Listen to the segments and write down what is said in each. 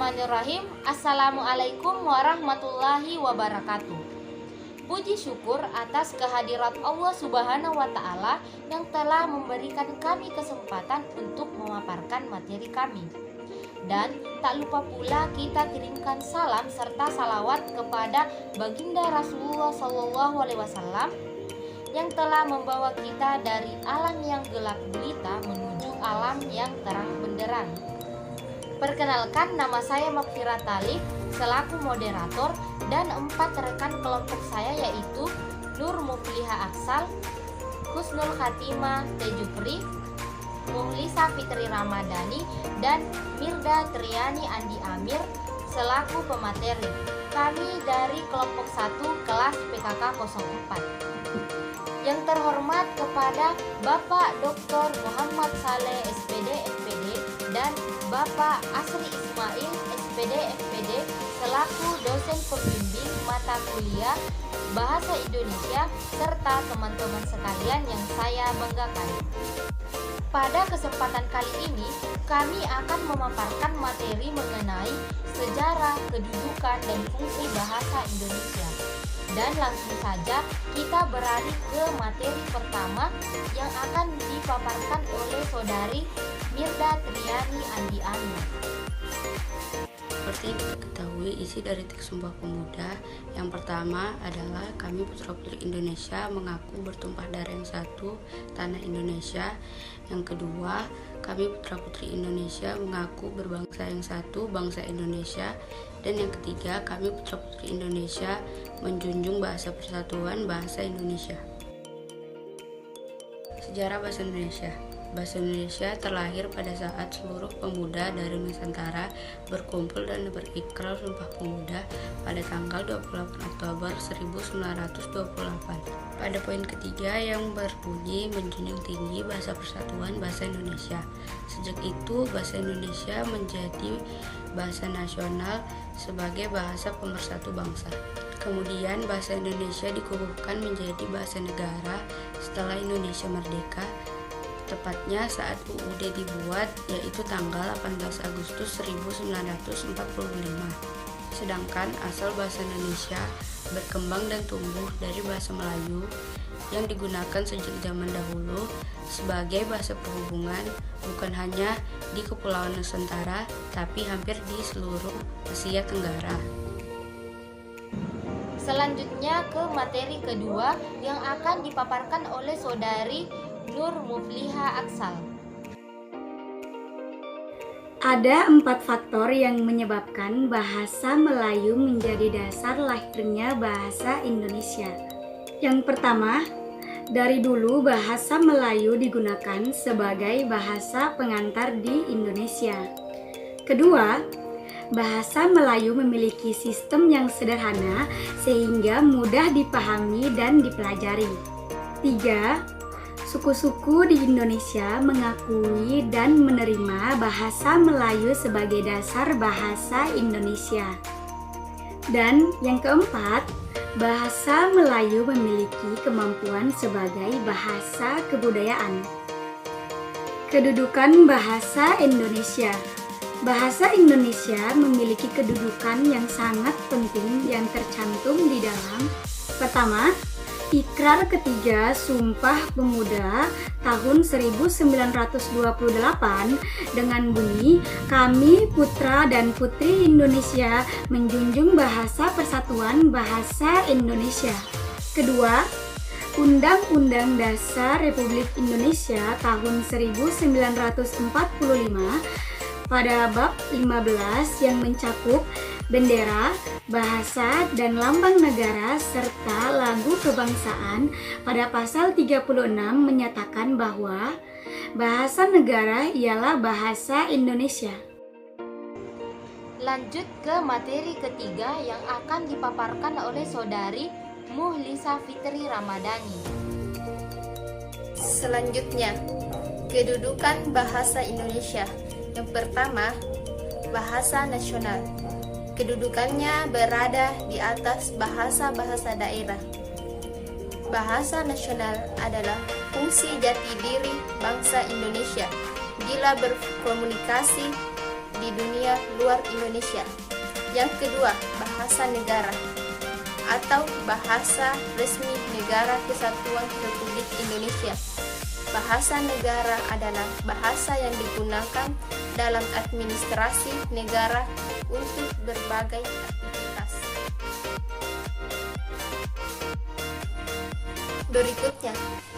Bismillahirrahmanirrahim. Assalamualaikum warahmatullahi wabarakatuh. Puji syukur atas kehadirat Allah Subhanahu wa Ta'ala yang telah memberikan kami kesempatan untuk memaparkan materi kami. Dan tak lupa pula kita kirimkan salam serta salawat kepada baginda Rasulullah SAW yang telah membawa kita dari alam yang gelap gulita menuju alam yang terang benderang. Perkenalkan, nama saya Makfira Talib selaku moderator dan 4 rekan kelompok saya yaitu Nur Mufliha Aksal, Husnul Khatimah Tejupri, Muhlisa Fitri Ramadhani, dan Mirda Triani Andi Amir selaku pemateri. Kami dari kelompok 1 kelas PKK 04. Yang terhormat kepada Bapak Dr. Muhammad Saleh SPD FPD dan Bapak Asri Ismail SPD FPD selaku dosen pembimbing mata kuliah Bahasa Indonesia serta teman-teman sekalian yang saya banggakan. Pada kesempatan kali ini kami akan memaparkan materi mengenai sejarah, kedudukan, dan fungsi bahasa Indonesia. Dan langsung saja kita beralih ke materi pertama yang akan dipaparkan oleh saudari Mirda Triani Andi Amir. Seperti yang diketahui, isi dari teks Sumpah Pemuda yang pertama adalah kami putra-putri Indonesia mengaku bertumpah darah yang satu, tanah Indonesia. Yang kedua, kami putra-putri Indonesia mengaku berbangsa yang satu, bangsa Indonesia. Dan yang ketiga, kami putra-putri Indonesia menjunjung bahasa persatuan bahasa Indonesia. Sejarah bahasa Indonesia. Bahasa Indonesia terlahir pada saat seluruh pemuda dari Nusantara berkumpul dan berikrar Sumpah Pemuda pada tanggal 28 Oktober 1928. Pada poin ketiga yang berbunyi menjunjung tinggi bahasa persatuan bahasa Indonesia. Sejak itu bahasa Indonesia menjadi bahasa nasional sebagai bahasa pemersatu bangsa. Kemudian bahasa Indonesia dikukuhkan menjadi bahasa negara setelah Indonesia merdeka, tepatnya saat UUD dibuat, yaitu tanggal 18 Agustus 1945. Sedangkan asal bahasa Indonesia berkembang dan tumbuh dari bahasa Melayu yang digunakan sejak zaman dahulu sebagai bahasa perhubungan bukan hanya di Kepulauan Nusantara tapi hampir di seluruh Asia Tenggara. Selanjutnya ke materi kedua yang akan dipaparkan oleh saudari Nur Mufliha Aksal. Ada 4 faktor yang menyebabkan bahasa Melayu menjadi dasar lahirnya bahasa Indonesia. Yang pertama, dari dulu bahasa Melayu digunakan sebagai bahasa pengantar di Indonesia. Kedua, bahasa Melayu memiliki sistem yang sederhana sehingga mudah dipahami dan dipelajari. 3. Suku-suku di Indonesia mengakui dan menerima bahasa Melayu sebagai dasar bahasa Indonesia. Dan yang keempat, bahasa Melayu memiliki kemampuan sebagai bahasa kebudayaan. Kedudukan bahasa Indonesia. Bahasa Indonesia memiliki kedudukan yang sangat penting yang tercantum di dalam: pertama, Ikrar ketiga Sumpah Pemuda tahun 1928 dengan bunyi kami putra dan putri Indonesia menjunjung bahasa persatuan bahasa Indonesia. Kedua, Undang-Undang Dasar Republik Indonesia tahun 1945 pada bab 15 yang mencakup bendera, bahasa, dan lambang negara serta lagu kebangsaan pada pasal 36 menyatakan bahwa bahasa negara ialah bahasa Indonesia. Lanjut ke materi ketiga yang akan dipaparkan oleh saudari Muhlisa Fitri Ramadhani. Selanjutnya, kedudukan bahasa Indonesia. Yang pertama, bahasa nasional. Kedudukannya berada di atas bahasa-bahasa daerah. Bahasa nasional adalah fungsi jati diri bangsa Indonesia. Bila berkomunikasi, di dunia luar Indonesia. Yang kedua, bahasa negara atau bahasa resmi Negara Kesatuan Republik Indonesia. Bahasa negara adalah bahasa yang digunakan dalam administrasi negara untuk berbagai aktivitas. Berikutnya,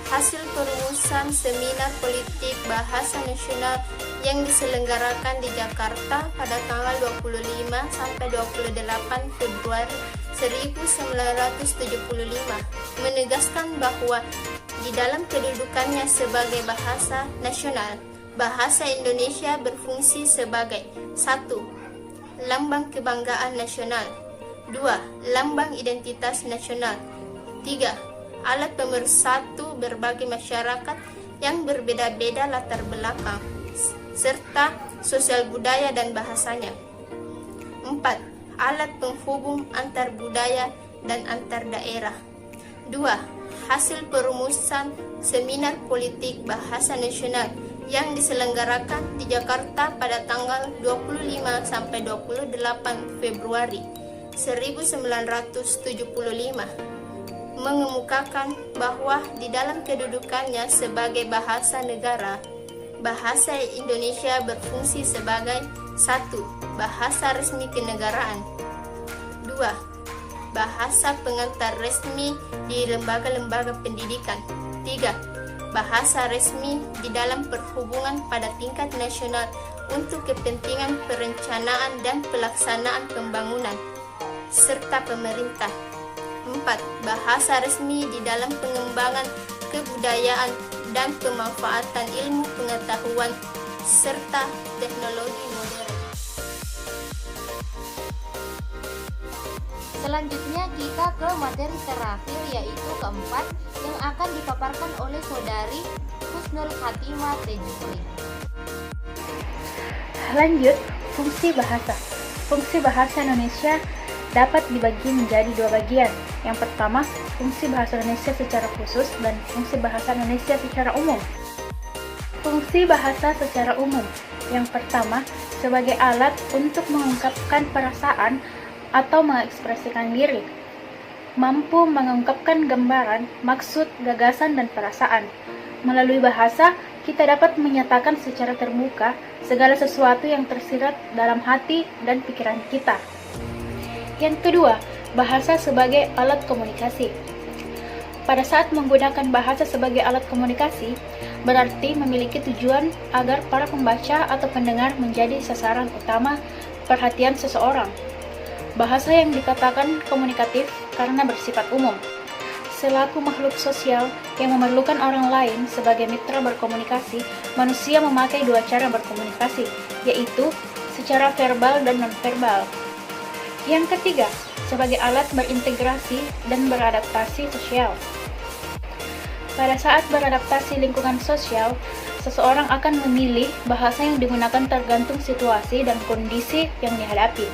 hasil perumusan seminar politik bahasa nasional yang diselenggarakan di Jakarta pada tanggal 25 sampai 28 Februari 1975 menegaskan bahwa di dalam kedudukannya sebagai bahasa nasional, bahasa Indonesia berfungsi sebagai 1. Lambang kebanggaan nasional, 2. Lambang identitas nasional, 3. Alat pemersatu berbagai masyarakat yang berbeda-beda latar belakang, serta sosial budaya dan bahasanya. 4. Alat penghubung antar budaya dan antar daerah. 2. Hasil perumusan seminar politik bahasa nasional yang diselenggarakan di Jakarta pada tanggal 25 sampai 28 Februari 1975 mengemukakan bahwa di dalam kedudukannya sebagai bahasa negara, bahasa Indonesia berfungsi sebagai 1. Bahasa resmi kenegaraan, 2. Bahasa pengantar resmi di lembaga-lembaga pendidikan, 3. Bahasa resmi di dalam perhubungan pada tingkat nasional untuk kepentingan perencanaan dan pelaksanaan pembangunan, serta pemerintah, 4. Bahasa resmi di dalam pengembangan kebudayaan dan pemanfaatan ilmu pengetahuan serta teknologi modern. Selanjutnya kita ke materi terakhir, yaitu keempat, yang akan dipaparkan oleh saudari Husnul Khatimah Tejupri. Lanjut, fungsi bahasa. Fungsi bahasa Indonesia dapat dibagi menjadi dua bagian. Yang pertama, fungsi bahasa Indonesia secara khusus dan fungsi bahasa Indonesia secara umum. Fungsi bahasa secara umum. Yang pertama, sebagai alat untuk mengungkapkan perasaan atau mengekspresikan diri. Mampu mengungkapkan gambaran, maksud, gagasan, dan perasaan. Melalui bahasa, kita dapat menyatakan secara terbuka segala sesuatu yang tersirat dalam hati dan pikiran kita. Yang kedua, bahasa sebagai alat komunikasi. Pada saat menggunakan bahasa sebagai alat komunikasi, berarti memiliki tujuan agar para pembaca atau pendengar menjadi sasaran utama perhatian seseorang. Bahasa yang dikatakan komunikatif karena bersifat umum. Selaku makhluk sosial yang memerlukan orang lain sebagai mitra berkomunikasi, manusia memakai dua cara berkomunikasi, yaitu secara verbal dan non-verbal. Yang ketiga, sebagai alat berintegrasi dan beradaptasi sosial. Pada saat beradaptasi lingkungan sosial, seseorang akan memilih bahasa yang digunakan tergantung situasi dan kondisi yang dihadapi.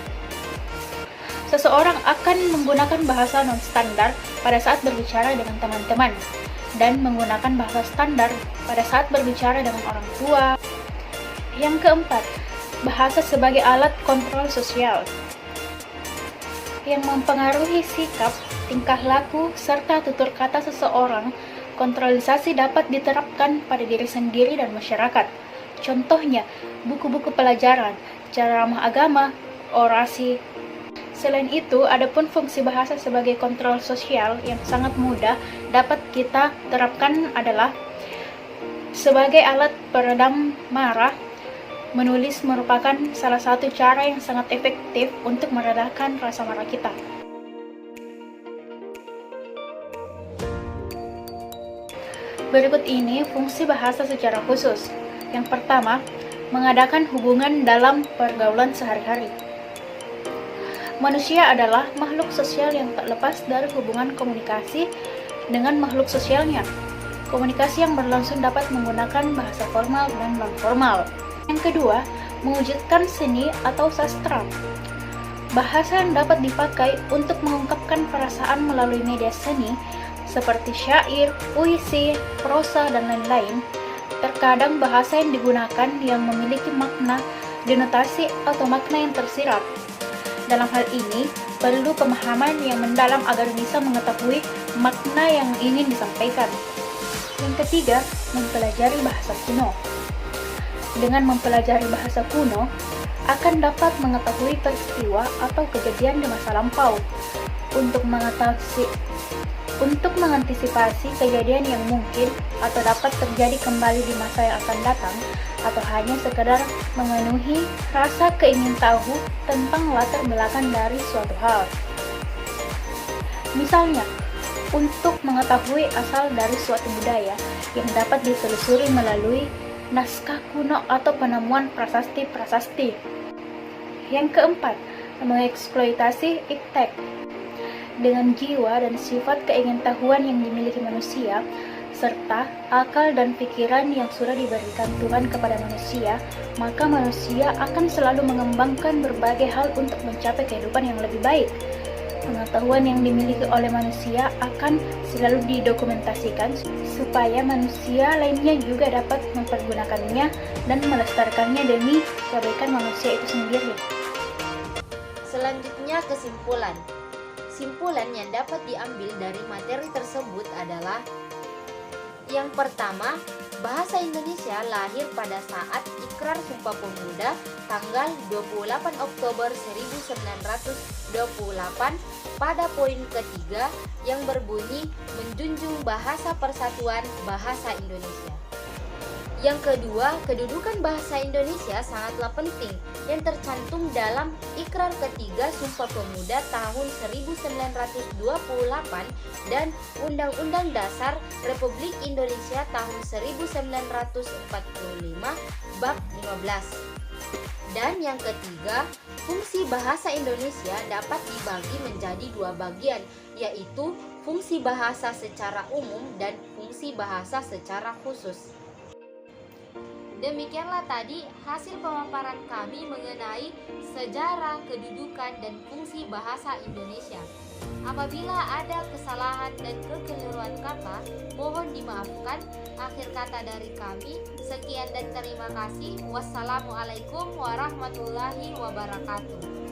Seseorang akan menggunakan bahasa non-standar pada saat berbicara dengan teman-teman, dan menggunakan bahasa standar pada saat berbicara dengan orang tua. Yang keempat, bahasa sebagai alat kontrol sosial yang mempengaruhi sikap, tingkah laku, serta tutur kata seseorang. Kontrolisasi dapat diterapkan pada diri sendiri dan masyarakat. Contohnya, buku-buku pelajaran, cara ramah agama, orasi. Selain itu, adapun fungsi bahasa sebagai kontrol sosial yang sangat mudah dapat kita terapkan adalah sebagai alat peredam marah. Menulis merupakan salah satu cara yang sangat efektif untuk meredakan rasa marah kita. Berikut ini fungsi bahasa secara khusus. Yang pertama, mengadakan hubungan dalam pergaulan sehari-hari. Manusia adalah makhluk sosial yang tak lepas dari hubungan komunikasi dengan makhluk sosialnya. Komunikasi yang berlangsung dapat menggunakan bahasa formal dan non-formal. Yang kedua, mewujudkan seni atau sastra. Bahasa yang dapat dipakai untuk mengungkapkan perasaan melalui media seni seperti syair, puisi, prosa, dan lain-lain. Terkadang bahasa yang digunakan yang memiliki makna denotasi atau makna yang tersirat. Dalam hal ini, perlu pemahaman yang mendalam agar bisa mengetahui makna yang ingin disampaikan. Yang ketiga, mempelajari bahasa kuno. Dengan mempelajari bahasa kuno, akan dapat mengetahui peristiwa atau kejadian di masa lampau. Untuk mengantisipasi kejadian yang mungkin atau dapat terjadi kembali di masa yang akan datang, atau hanya sekedar memenuhi rasa keingin tahu tentang latar belakang dari suatu hal. Misalnya, untuk mengetahui asal dari suatu budaya yang dapat ditelusuri melalui naskah kuno atau penemuan prasasti-prasasti. Yang keempat, mengeksploitasi iptek. Dengan jiwa dan sifat keingintahuan yang dimiliki manusia, serta akal dan pikiran yang sudah diberikan Tuhan kepada manusia, maka manusia akan selalu mengembangkan berbagai hal untuk mencapai kehidupan yang lebih baik. Pengetahuan yang dimiliki oleh manusia akan selalu didokumentasikan supaya manusia lainnya juga dapat mempergunakannya dan melestarikannya demi kebaikan manusia itu sendiri. Selanjutnya, kesimpulan. Simpulan yang dapat diambil dari materi tersebut adalah: yang pertama, bahasa Indonesia lahir pada saat Ikrar Sumpah Pemuda tanggal 28 Oktober 1928 pada poin ketiga yang berbunyi menjunjung bahasa persatuan bahasa Indonesia. Yang kedua, kedudukan bahasa Indonesia sangatlah penting yang tercantum dalam Ikrar ketiga Sumpah Pemuda tahun 1928 dan Undang-Undang Dasar Republik Indonesia tahun 1945 bab 15. Dan yang ketiga, fungsi bahasa Indonesia dapat dibagi menjadi dua bagian, yaitu fungsi bahasa secara umum dan fungsi bahasa secara khusus. Demikianlah tadi hasil pemaparan kami mengenai sejarah, kedudukan, dan fungsi bahasa Indonesia. Apabila ada kesalahan dan kekeliruan kata, mohon dimaafkan. Akhir kata dari kami, sekian dan terima kasih. Wassalamualaikum warahmatullahi wabarakatuh.